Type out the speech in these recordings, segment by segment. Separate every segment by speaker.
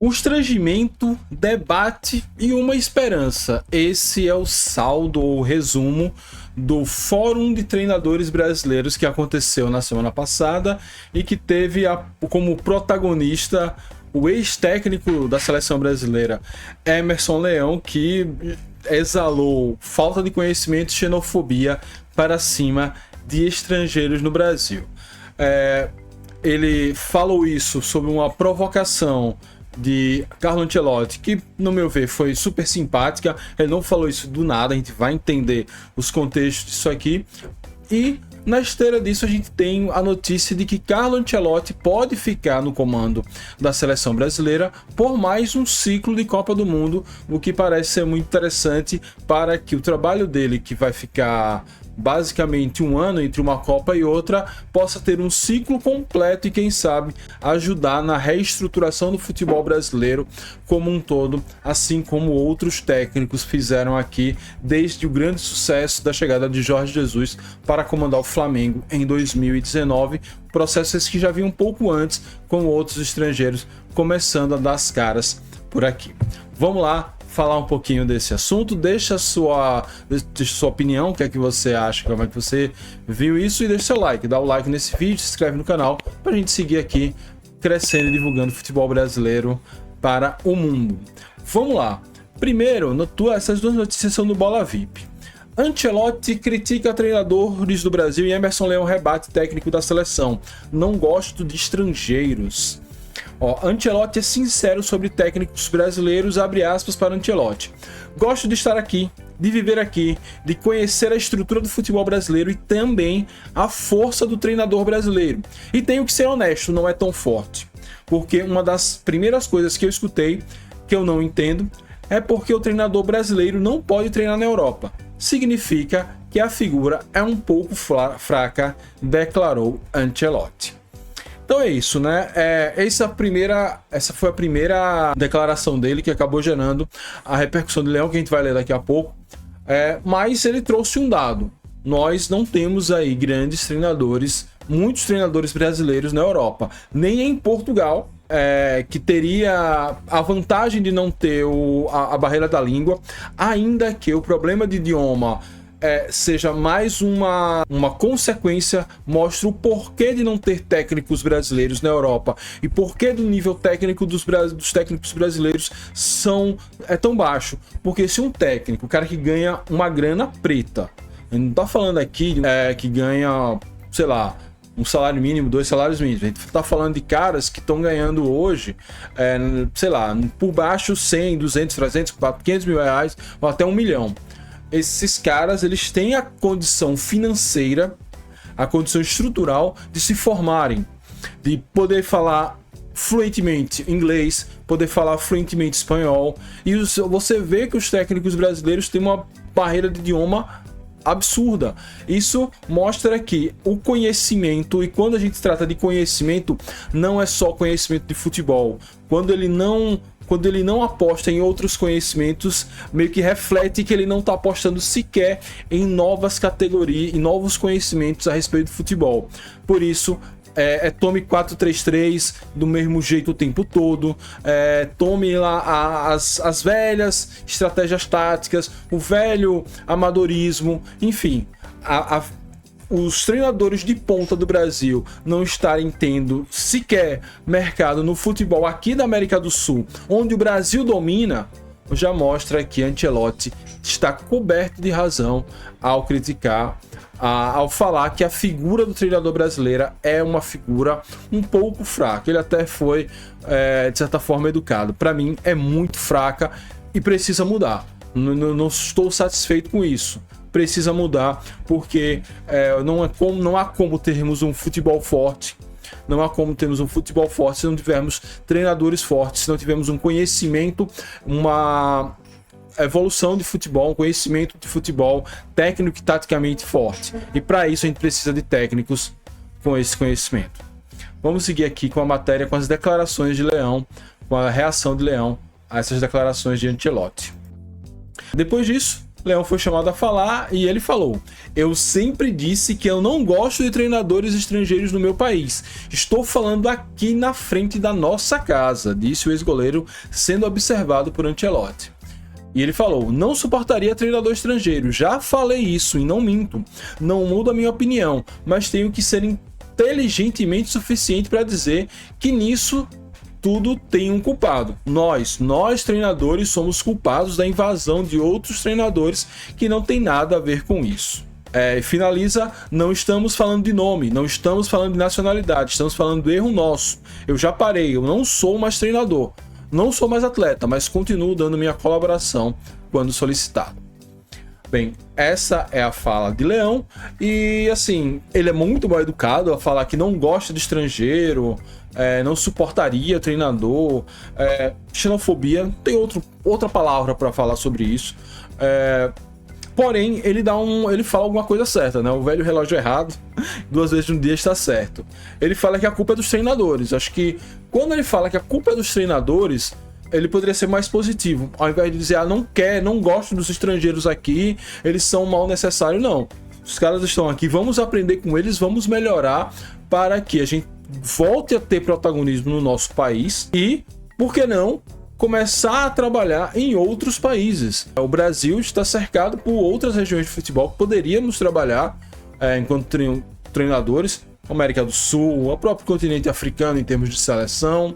Speaker 1: Constrangimento, debate e uma esperança. Esse é o saldo ou resumo do Fórum de Treinadores Brasileiros que aconteceu na semana passada e que teve como protagonista o ex-técnico da seleção brasileira, Emerson Leão, que exalou falta de conhecimento e xenofobia para cima de estrangeiros no Brasil. Ele falou isso sob uma provocação de Carlo Ancelotti, que, no meu ver, foi super simpática. Ele não falou isso do nada, a gente vai entender os contextos disso aqui. E na esteira disso a gente tem a notícia de que Carlo Ancelotti pode ficar no comando da seleção brasileira por mais um ciclo de Copa do Mundo, o que parece ser muito interessante para que o trabalho dele, que vai ficar basicamente um ano entre uma Copa e outra, possa ter um ciclo completo e, quem sabe, ajudar na reestruturação do futebol brasileiro como um todo, assim como outros técnicos fizeram aqui desde o grande sucesso da chegada de Jorge Jesus para comandar o Flamengo em 2019, processos que já vinham um pouco antes, com outros estrangeiros começando a dar as caras por aqui. Vamos lá falar um pouquinho desse assunto. Deixa a sua opinião, o que é que você acha, como é que você viu isso, e deixa seu like, dá o like nesse vídeo, se inscreve no canal para a gente seguir aqui crescendo e divulgando futebol brasileiro para o mundo. Vamos lá. Primeiro, essas duas notícias são do Bola VIP. Ancelotti critica treinadores do Brasil e Emerson Leão rebate técnico da seleção. Não gosto de estrangeiros. Ancelotti é sincero sobre técnicos brasileiros, abre aspas para Ancelotti. Gosto de estar aqui, de viver aqui, de conhecer a estrutura do futebol brasileiro e também a força do treinador brasileiro. E tenho que ser honesto, não é tão forte. Porque uma das primeiras coisas que eu escutei, que eu não entendo, é porque o treinador brasileiro não pode treinar na Europa. Significa que a figura é um pouco fraca, declarou Ancelotti. Então é isso, né? Essa foi a primeira declaração dele que acabou gerando a repercussão de Leão, que a gente vai ler daqui a pouco. Mas ele trouxe um dado. Nós não temos aí grandes treinadores, muitos treinadores brasileiros na Europa. Nem em Portugal, que teria a vantagem de não ter a barreira da língua, ainda que o problema de idioma seja mais uma consequência, mostra o porquê de não ter técnicos brasileiros na Europa e porquê do nível técnico dos técnicos brasileiros é tão baixo. Porque se um técnico, o cara que ganha uma grana preta, a gente não tá falando aqui que ganha, sei lá, um salário mínimo, 2 salários mínimos. A gente tá falando de caras que estão ganhando hoje, sei lá, por baixo 100, 200, 300, 500 mil reais ou até 1 milhão. Esses caras, eles têm a condição financeira, a condição estrutural de se formarem, de poder falar fluentemente inglês, poder falar fluentemente espanhol. E você vê que os técnicos brasileiros têm uma barreira de idioma absurda. Isso mostra que o conhecimento, e quando a gente trata de conhecimento, não é só conhecimento de futebol. Quando ele não aposta em outros conhecimentos, meio que reflete que ele não está apostando sequer em novas categorias, em novos conhecimentos a respeito do futebol. Por isso, tome 4-3-3 do mesmo jeito o tempo todo, tome lá as velhas estratégias táticas, o velho amadorismo, enfim. Os treinadores de ponta do Brasil não estarem tendo sequer mercado no futebol aqui da América do Sul, onde o Brasil domina, já mostra que Ancelotti está coberto de razão ao criticar, ao falar que a figura do treinador brasileiro é uma figura um pouco fraca. Ele até foi, de certa forma, educado. Para mim, é muito fraca e precisa mudar. Não estou satisfeito com isso. Precisa mudar, porque não há como termos um futebol forte. Não há como termos um futebol forte se não tivermos treinadores fortes, se não tivermos um conhecimento, uma evolução de futebol, um conhecimento de futebol técnico e taticamente forte. E para isso a gente precisa de técnicos com esse conhecimento. Vamos seguir aqui com a matéria, com as declarações de Leão, com a reação de Leão a essas declarações de Ancelotti. Depois disso, Leão foi chamado a falar e ele falou: eu sempre disse que eu não gosto de treinadores estrangeiros no meu país. Estou falando aqui na frente da nossa casa, disse o ex-goleiro, sendo observado por Ancelotti. E ele falou: não suportaria treinador estrangeiro. Já falei isso e não minto. Não mudo a minha opinião, mas tenho que ser inteligentemente suficiente para dizer que nisso tudo tem um culpado. Nós treinadores somos culpados da invasão de outros treinadores que não tem nada a ver com isso. Finaliza: não estamos falando de nome, não estamos falando de nacionalidade, estamos falando do erro nosso. Eu já parei, eu não sou mais treinador, não sou mais atleta, mas continuo dando minha colaboração quando solicitado. Bem, essa é a fala de Leão e, assim, ele é muito mal educado a falar que não gosta de estrangeiro, não suportaria treinador, xenofobia, tem outra palavra para falar sobre isso. Porém, ele fala alguma coisa certa, né? O velho relógio errado, 2 vezes no dia está certo. Ele fala que a culpa é dos treinadores. Acho que quando ele fala que a culpa é dos treinadores, ele poderia ser mais positivo. Ao invés de dizer: não gosto dos estrangeiros aqui, eles são mal necessários. Não. Os caras estão aqui, vamos aprender com eles, vamos melhorar para que a gente volte a ter protagonismo no nosso país e, por que não, começar a trabalhar em outros países. O Brasil está cercado por outras regiões de futebol que poderíamos trabalhar enquanto treinadores. América do Sul, o próprio continente africano em termos de seleção,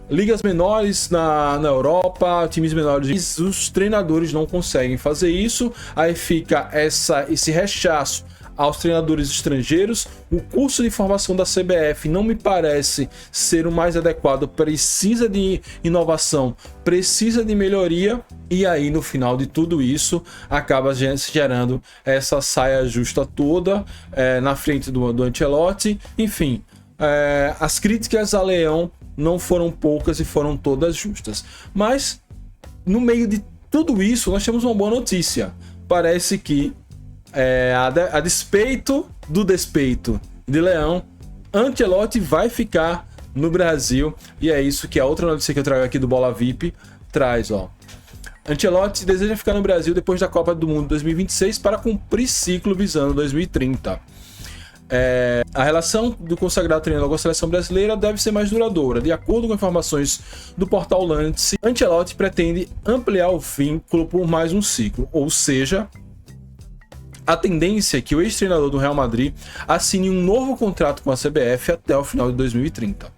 Speaker 1: ligas menores na Europa, times menores. Os treinadores não conseguem fazer isso, aí fica esse rechaço aos treinadores estrangeiros. O curso de formação da CBF não me parece ser o mais adequado, precisa de inovação, precisa de melhoria, e aí no final de tudo isso acaba gerando essa saia justa toda na frente do Ancelotti. Enfim, as críticas a Leão não foram poucas e foram todas justas, mas no meio de tudo isso nós temos uma boa notícia. Parece que a despeito do despeito de Leão, Ancelotti vai ficar no Brasil, e é isso que a outra notícia que eu trago aqui do Bola VIP traz, ó. Ancelotti deseja ficar no Brasil depois da Copa do Mundo 2026 para cumprir ciclo visando 2030. A relação do consagrado treinador com a seleção brasileira deve ser mais duradoura. De acordo com informações do portal Lance, Ancelotti pretende ampliar o vínculo por mais um ciclo, ou seja, a tendência é que o ex-treinador do Real Madrid assine um novo contrato com a CBF até o final de 2030.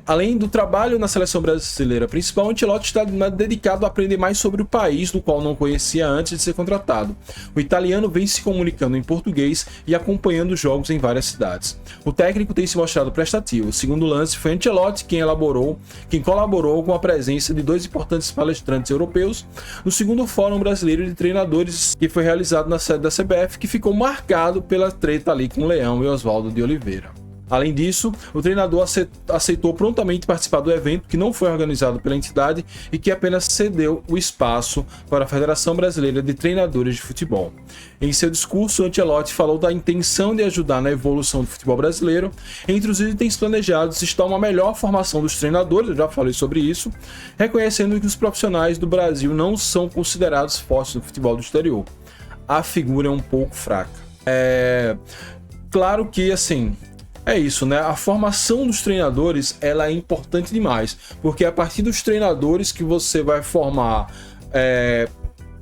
Speaker 1: Além do trabalho na seleção brasileira principal, Ancelotti está dedicado a aprender mais sobre o país, do qual não conhecia antes de ser contratado. O italiano vem se comunicando em português e acompanhando jogos em várias cidades. O técnico tem se mostrado prestativo. Segundo o Lance, foi Ancelotti quem colaborou com a presença de 2 importantes palestrantes europeus no segundo Fórum Brasileiro de Treinadores, que foi realizado na sede da CBF, que ficou marcado pela treta ali com Leão e Oswaldo de Oliveira. Além disso, o treinador aceitou prontamente participar do evento, que não foi organizado pela entidade e que apenas cedeu o espaço para a Federação Brasileira de Treinadores de Futebol. Em seu discurso, Ancelotti falou da intenção de ajudar na evolução do futebol brasileiro. Entre os itens planejados está uma melhor formação dos treinadores, eu já falei sobre isso, reconhecendo que os profissionais do Brasil não são considerados fortes no futebol do exterior. A figura é um pouco fraca. Claro que, assim, é isso, né? A formação dos treinadores, ela é importante demais, porque é a partir dos treinadores que você vai formar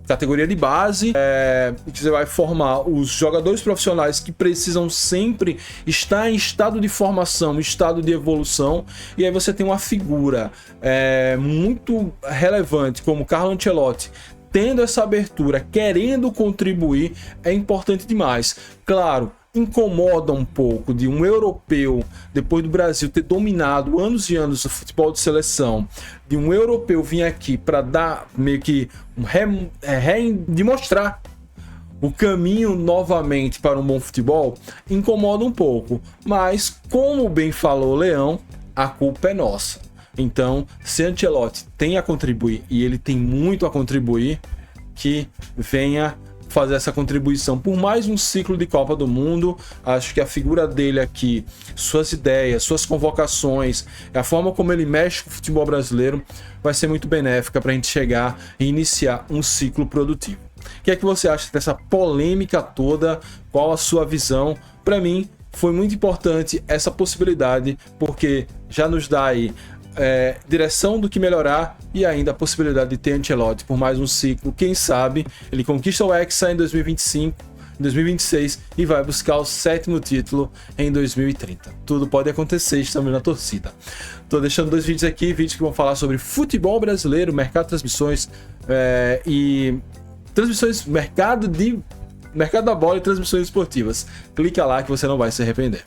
Speaker 1: categoria de base, que você vai formar os jogadores profissionais que precisam sempre estar em estado de formação, em estado de evolução, e aí você tem uma figura muito relevante como Carlo Ancelotti, tendo essa abertura, querendo contribuir, é importante demais. Claro, incomoda um pouco de um europeu, depois do Brasil ter dominado anos e anos o futebol de seleção, de um europeu vir aqui para dar meio que demonstrar o caminho novamente para um bom futebol, incomoda um pouco. Mas, como bem falou o Leão, a culpa é nossa. Então, se Ancelotti tem a contribuir, e ele tem muito a contribuir, que venha fazer essa contribuição por mais um ciclo de Copa do Mundo. Acho que a figura dele aqui, suas ideias, suas convocações, a forma como ele mexe com o futebol brasileiro vai ser muito benéfica para a gente chegar e iniciar um ciclo produtivo. O que é que você acha dessa polêmica toda? Qual a sua visão? Para mim, foi muito importante essa possibilidade, porque já nos dá aí direção do que melhorar e ainda a possibilidade de ter Ancelotti por mais um ciclo. Quem sabe ele conquista o Hexa em 2025, em 2026 e vai buscar o 7º título em 2030. Tudo pode acontecer, estamos na torcida. Tô deixando 2 vídeos aqui, vídeos que vão falar sobre futebol brasileiro, mercado de transmissões e transmissões, mercado da bola e transmissões esportivas. Clica lá que você não vai se arrepender.